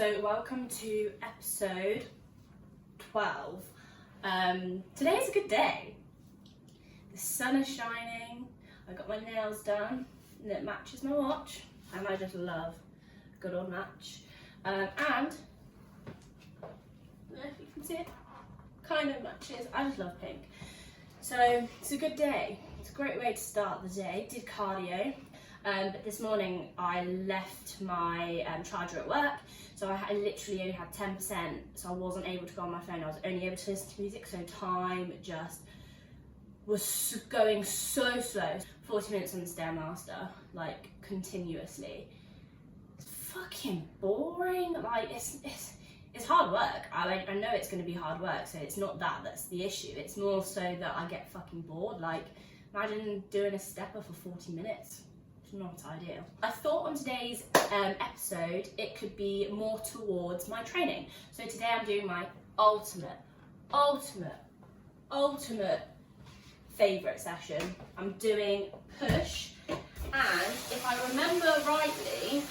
So welcome to episode 12. Today is a good day. The sun is shining, I got my nails done, and it matches my watch, and I just love a good old match. And, I don't know if you can see it, kind of matches. I just love pink. So it's a good day. It's a great way to start the day. Did cardio. But this morning I left my charger at work, so I literally only had 10%, so I wasn't able to go on my phone. I was only able to listen to music, so time just was going so slow. 40 minutes on the Stairmaster, like continuously. It's fucking boring. Like it's hard work. I know it's going to be hard work, so it's not that's the issue. It's more so that I get fucking bored. Like, imagine doing a stepper for 40 minutes. Not ideal. I thought on today's episode it could be more towards my training. So today I'm doing my ultimate favourite session. I'm doing push, and if I remember rightly,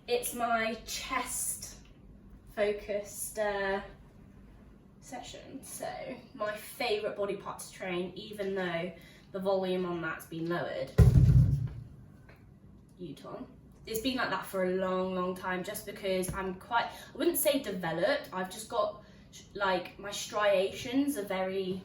it's my chest focused session. So my favourite body part to train, even though the volume on that's been lowered. It's been like that for a long time, just because I'm quite, I wouldn't say developed, I've just got like my striations are very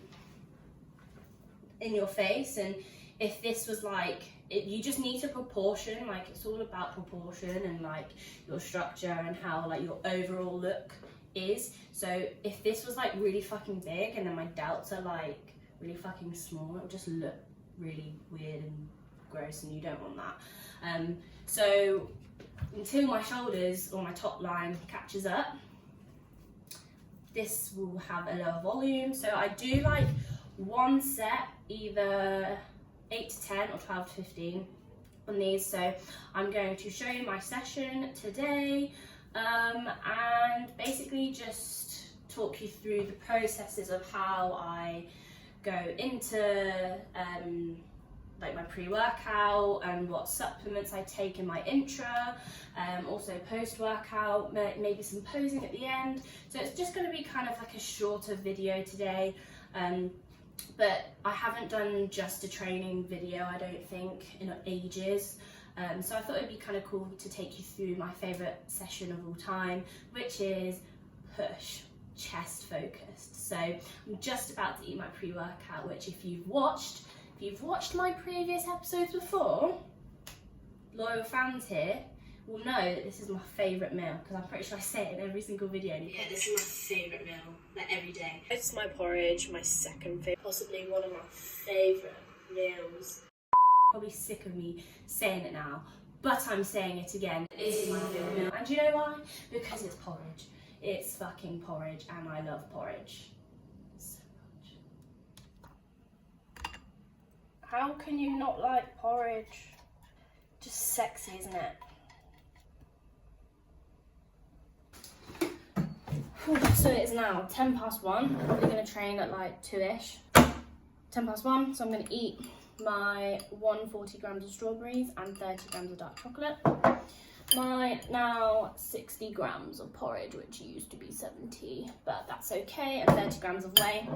in your face, and if this was like, you just need to proportion, like it's all about proportion and like your structure and how like your overall look is. So if this was like really fucking big and then my delts are like really fucking small, it will just look really weird and gross, and you don't want that. So until my shoulders or my top line catches up, this will have a lower volume. So I do like one set, either 8 to 10 or 12 to 15 on these. So I'm going to show you my session today, and basically just talk you through the processes of how I go into like my pre-workout and what supplements I take in my intra, also post-workout, maybe some posing at the end. So it's just going to be kind of like a shorter video today, but I haven't done just a training video, I don't think, in ages. So I thought it'd be kind of cool to take you through my favourite session of all time, which is push, chest focused. So I'm just about to eat my pre-workout, which if you've watched my previous episodes before, loyal fans here will know that this is my favourite meal, because I'm pretty sure I say it in every single video. Yeah, this is my favourite meal, like every day. It's my porridge, my second favourite, possibly one of my favourite meals. Probably sick of me saying it now, but I'm saying it again. It is my favourite meal, and do you know why? Because it's porridge. It's fucking porridge, and I love porridge so much. How can you not like porridge? Just sexy, isn't it? So it's now 1:10. I'm probably going to train at like 2ish. 1:10, so I'm going to eat my 140 grams of strawberries and 30 grams of dark chocolate. My now 60 grams of porridge, which used to be 70, but that's okay, and 30 grams of whey.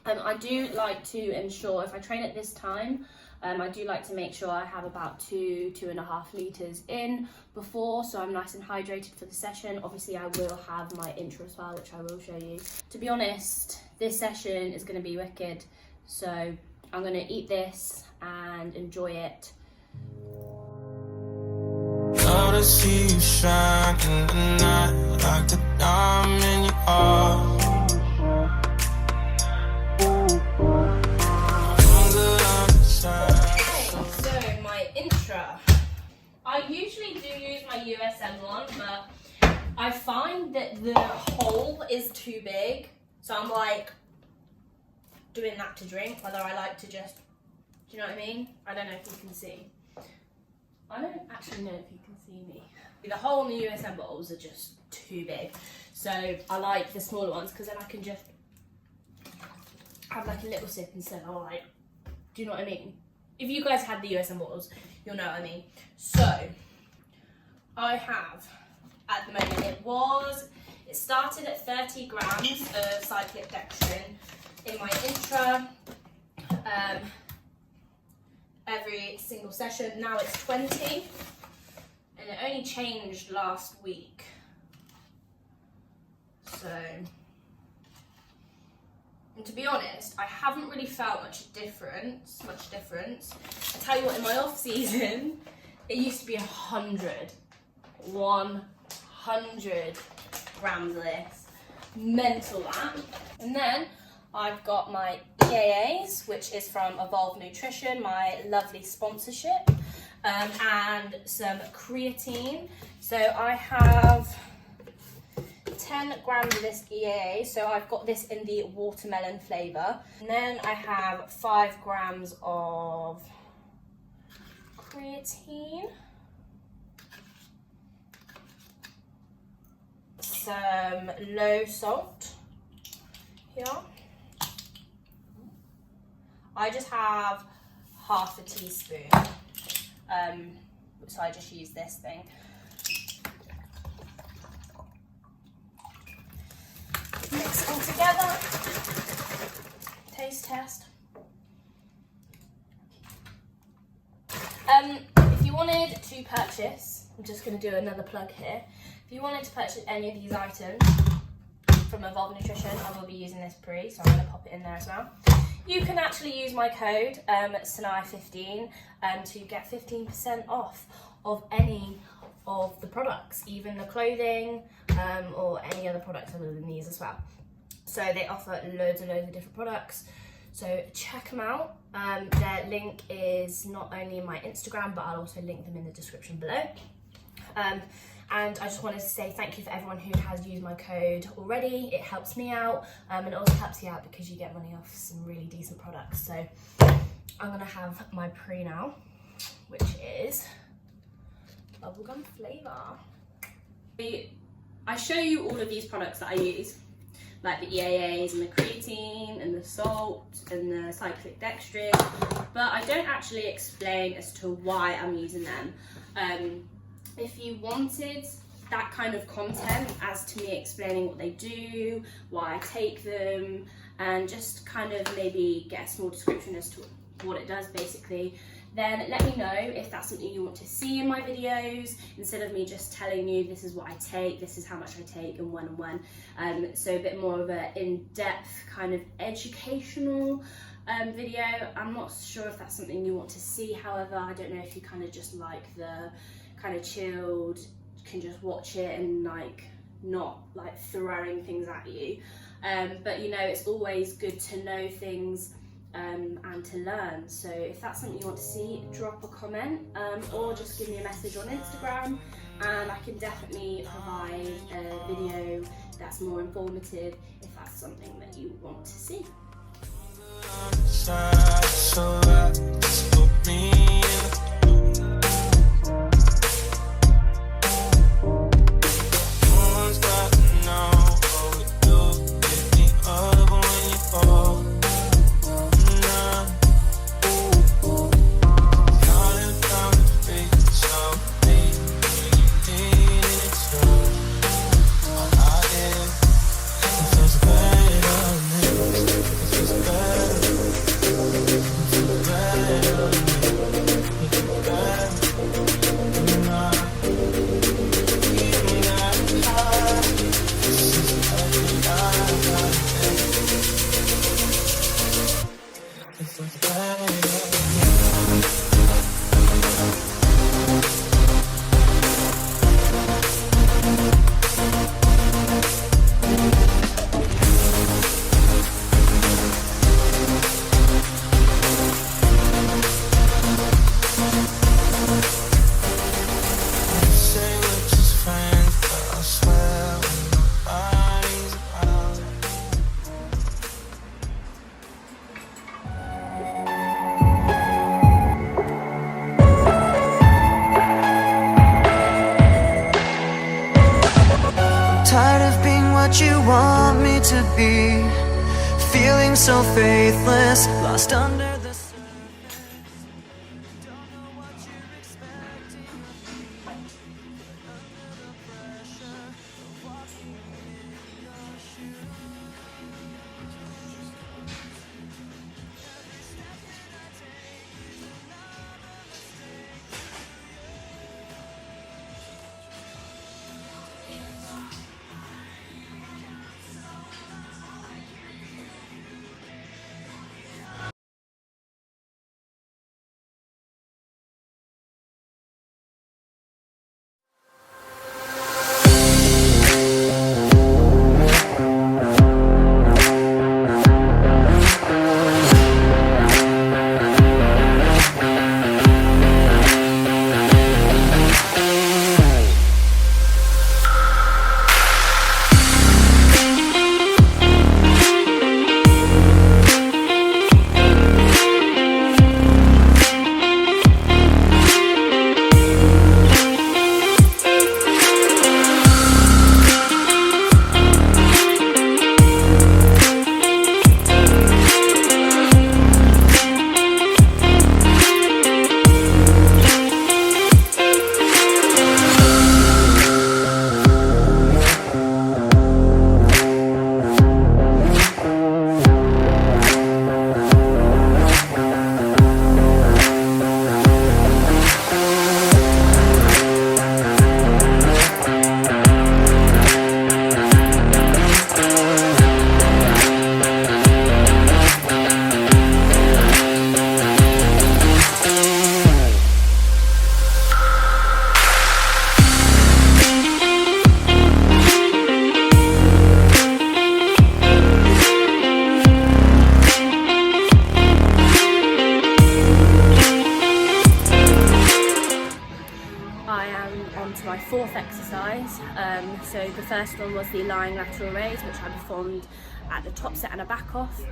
I do like to ensure, if I train at this time, I do like to make sure I have about 2.5 litres in before, so I'm nice and hydrated for the session. Obviously I will have my intro as well, which I will show you. To be honest, this session is going to be wicked, so I'm going to eat this and enjoy it. Love to see you shine in the night, like the diamond in your heart. Okay, so my intra. I usually do use my USM one, but I find that the hole is too big, so I'm like doing that to drink, whether I like to just, do you know what I mean? I don't know if you can see. I don't actually know if you can see me. The hole in the USM bottles are just too big, so I like the smaller ones, because then I can just have like a little sip instead of like, do you know what I mean? If you guys had the USM bottles, you'll know what I mean. So I have at the moment, it started at 30 grams of cyclic dextrin in my intra every single session. Now it's 20, and it only changed last week. So, and to be honest, I haven't really felt much difference. I tell you what, in my off season, it used to be 100 grams of this. Mental that. And then I've got my EAAs, which is from Evolve Nutrition, my lovely sponsorship, and some creatine. So I have 10 grams of this EAA, so I've got this in the watermelon flavour. And then I have 5 grams of creatine, some low salt here. I just have half a teaspoon, so I just use this thing. Mix all together. Taste test. If you wanted to purchase, I'm just going to do another plug here. If you wanted to purchase any of these items from Evolve Nutrition, I will be using this pre, so I'm going to pop it in there as well. You can actually use my code Sinai15 to get 15% off of any of the products, even the clothing or any other products other than these as well. So they offer loads of different products, so check them out. Their link is not only in my Instagram, but I'll also link them in the description below. And I just wanted to say thank you for everyone who has used my code already. It helps me out, and it also helps you out because you get money off some really decent products. So I'm gonna have my pre now, which is bubblegum flavour. I show you all of these products that I use, like the EAAs and the creatine and the salt and the cyclic dextrin, but I don't actually explain as to why I'm using them. If you wanted that kind of content as to me explaining what they do, why I take them, and just kind of maybe get a small description as to what it does basically, then let me know if that's something you want to see in my videos, instead of me just telling you this is what I take, this is how much I take, and when. So a bit more of an in-depth kind of educational video. I'm not sure if that's something you want to see, however, I don't know if you kind of just like the kind of chilled, can just watch it and like not like throwing things at you. But you know, it's always good to know things and to learn. So if that's something you want to see, drop a comment or just give me a message on Instagram, and I can definitely provide a video that's more informative if that's something that you want to see. You want me to be, feeling so faithless, lost under the surface. Don't know what you're expecting of me. So the first one was the lying lateral raise, which I performed at the top set and a back off.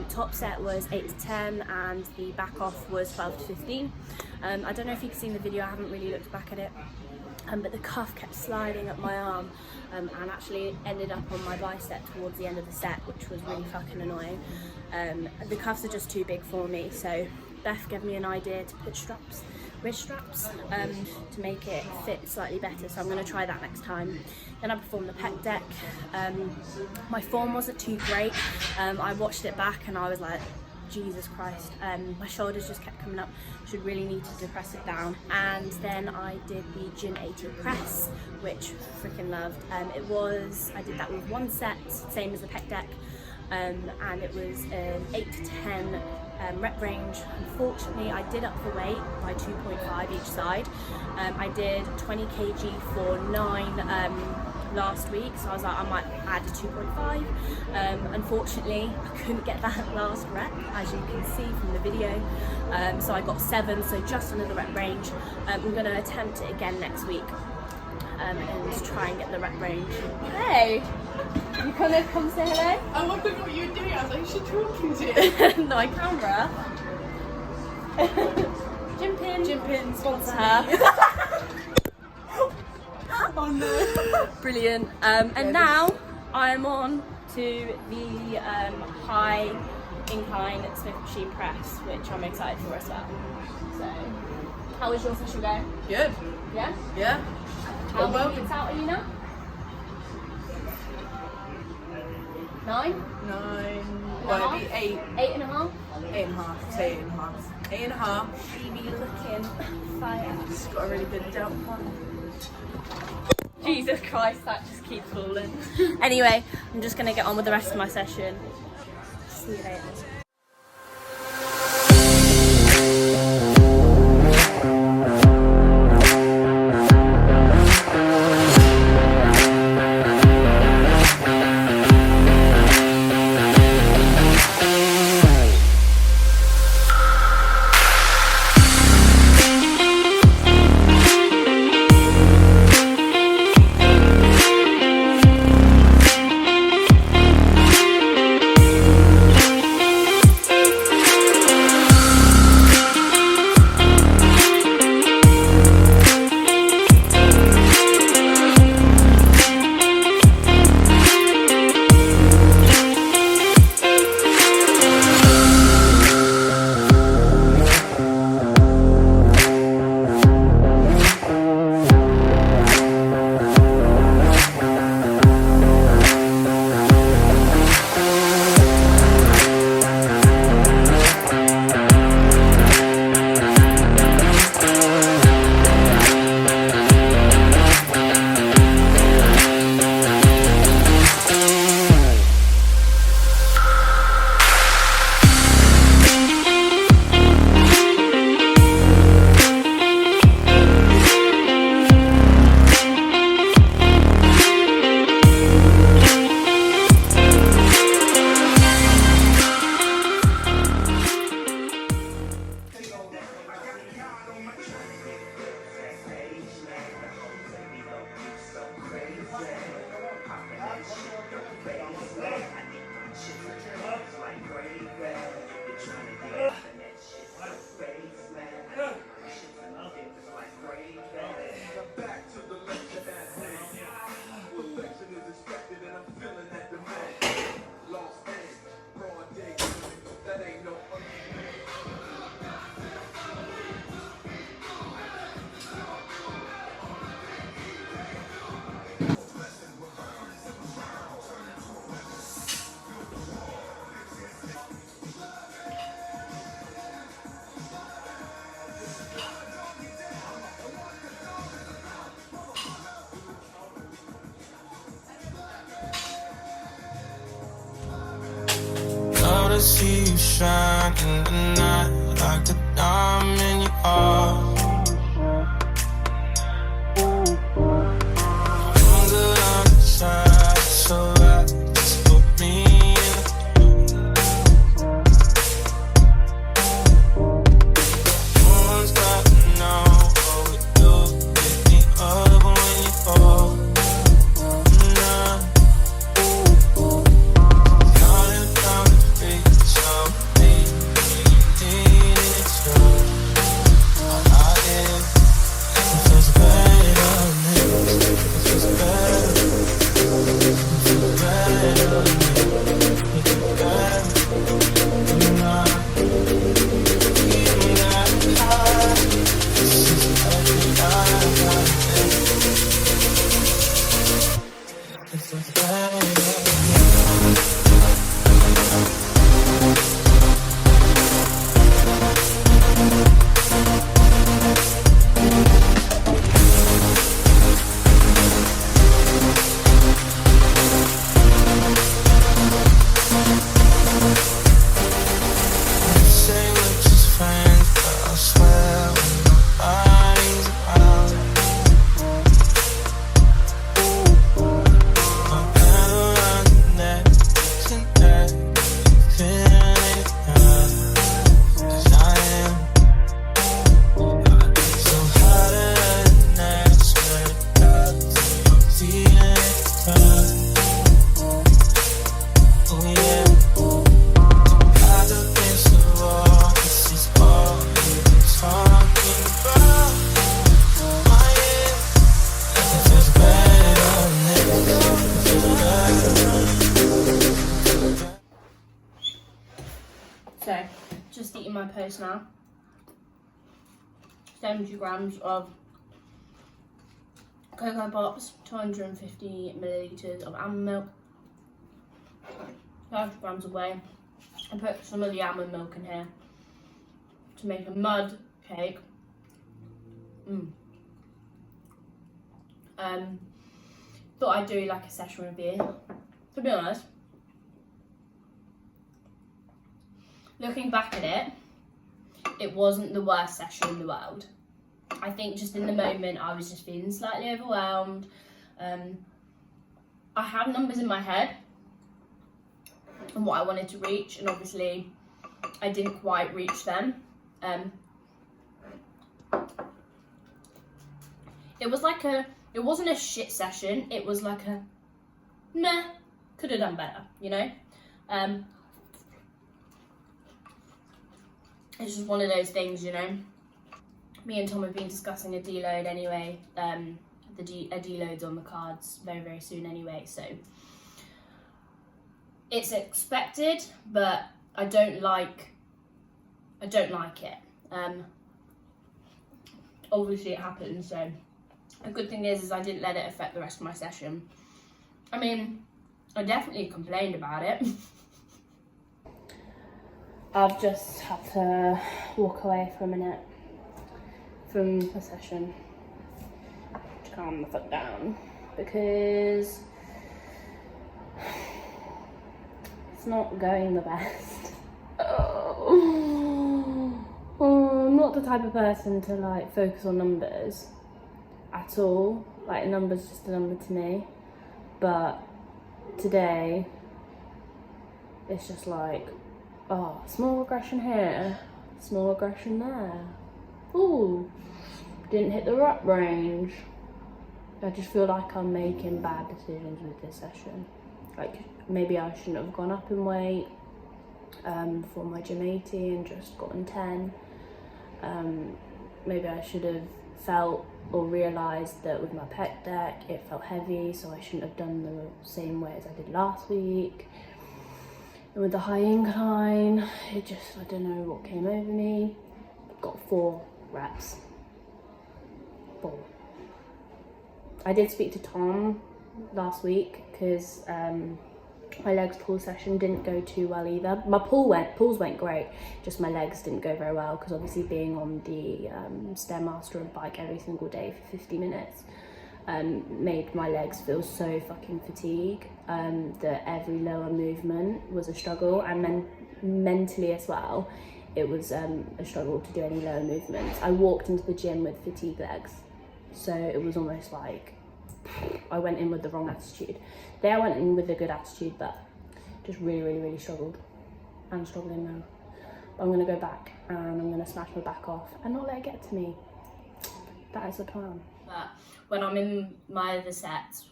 Top set was 8 to 10 and the back off was 12 to 15. I don't know if you've seen the video, I haven't really looked back at it. But the cuff kept sliding up my arm and actually ended up on my bicep towards the end of the set, which was really fucking annoying. The cuffs are just too big for me, so Beth gave me an idea to put straps, wrist straps, to make it fit slightly better, so I'm going to try that next time. Then I performed the pec deck. My form wasn't too great. I watched it back and I was like, Jesus Christ, my shoulders just kept coming up, should really need to depress it down. And then I did the Gym 80 press, which freaking loved. I did that with one set, same as the pec deck, and it was an 8 to 10 rep range. Unfortunately, I did up the weight by 2.5 each side. I did 20 kg for 9 last week, so I was like, I might add a 2.5. Unfortunately, I couldn't get that last rep, as you can see from the video. So I got 7, so just under the rep range. I'm going to attempt it again next week and try and get the rep range. Hey! You kind of come say hello? I wondered what you were doing. I was like, she's talking to. No, camera. Gym pin, sponsor her. Oh no. Brilliant. And now I'm on to the high incline Smith machine press, which I'm excited for as well. So, how is your session going? Good. Yeah? Yeah. How many minutes out are you now? 9? 9. Well, it'd be 8. 8.5? 8.5. Say 8.5. 8.5. Phoebe looking fire. She's got a really good jump on. Jesus Christ, that just keeps falling. Anyway, I'm just gonna get on with the rest of my session. See you later. To see you shine in the night like the diamond you are. I'm good on the side, so that just put me in. No one's got to know what we do. Pick me up when you fall. So, just eating my post now. 70 grams of Cocoa Pops, 250 millilitres of almond milk, 5 grams of whey. I put some of the almond milk in here to make a mud cake. Thought I'd do like a session review. To be honest, looking back at it, it wasn't the worst session in the world. I think just in the moment I was just feeling slightly overwhelmed. I have numbers in my head and what I wanted to reach, and obviously I didn't quite reach them. It wasn't a shit session, it was like a meh, could have done better, you know? It's just one of those things, you know? Me and Tom have been discussing a deload anyway. A deload's on the cards very, very soon anyway, so it's expected, but I don't like it. Obviously it happens, so a good thing is I didn't let it affect the rest of my session. I mean, I definitely complained about it. I've just had to walk away for a minute from the session to calm the fuck down because it's not going the best. I'm not the type of person to like focus on numbers at all. Like, a number's just a number to me. But today, it's just like, oh, small regression here, small regression there. Ooh, didn't hit the rut range. I just feel like I'm making bad decisions with this session. Like, maybe I shouldn't have gone up in weight for my gym 80 and just gotten 10. Maybe I should have felt or realised that with my pec deck it felt heavy, so I shouldn't have done the same way as I did last week. And with the high incline, it just, I don't know what came over me. Got 4 reps. 4. I did speak to Tom last week because my legs pull session didn't go too well either. My pulls went great, just my legs didn't go very well because obviously being on the Stairmaster and bike every single day for 50 minutes made my legs feel so fucking fatigued that every lower movement was a struggle, and mentally as well it was a struggle to do any lower movements. I walked into the gym with fatigued legs, so it was almost like I went in with the wrong attitude. Today I went in with a good attitude, but just really struggled. I'm struggling now. But I'm going to go back and I'm going to smash my back off and not let it get to me. That is the plan. But when I'm in my other sets,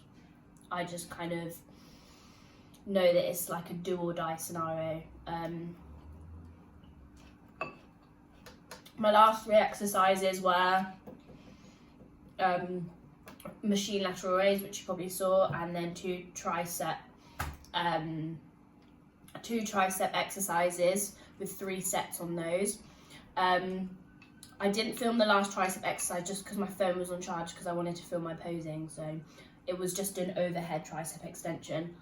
I just kind of know that it's like a do or die scenario. My last 3 exercises were machine lateral raise, which you probably saw, and then 2 tricep exercises with 3 sets on those. I didn't film the last tricep exercise just because my phone was on charge because I wanted to film my posing, so it was just an overhead tricep extension.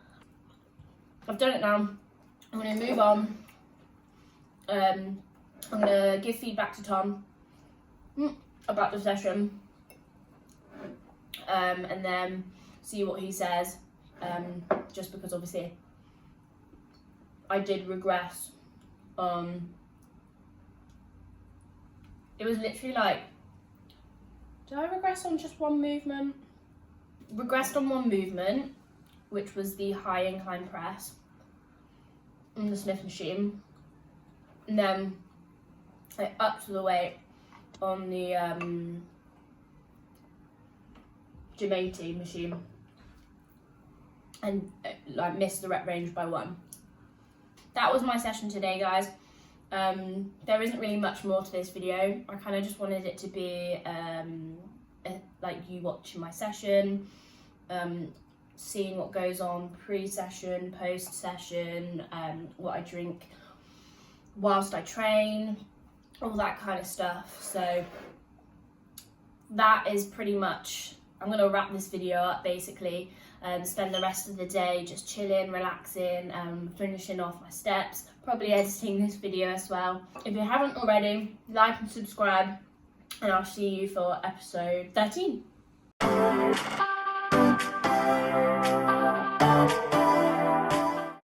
I've done it now. I'm going to move on. I'm going to give feedback to Tom about the session, and then see what he says, just because obviously I did regress. It was literally like, did I regress on just one movement? Regressed on one movement, which was the high incline press on the Smith machine, and then I upped the weight on the Gym 80 machine and like missed the rep range by 1. That was my session today, guys. There isn't really much more to this video. I kind of just wanted it to be like you watching my session, seeing what goes on pre-session, post-session, what I drink whilst I train, all that kind of stuff. So that is pretty much, I'm going to wrap this video up basically, and spend the rest of the day just chilling, relaxing, finishing off my steps, probably editing this video as well. If you haven't already, like and subscribe, and I'll see you for episode 13. Bye!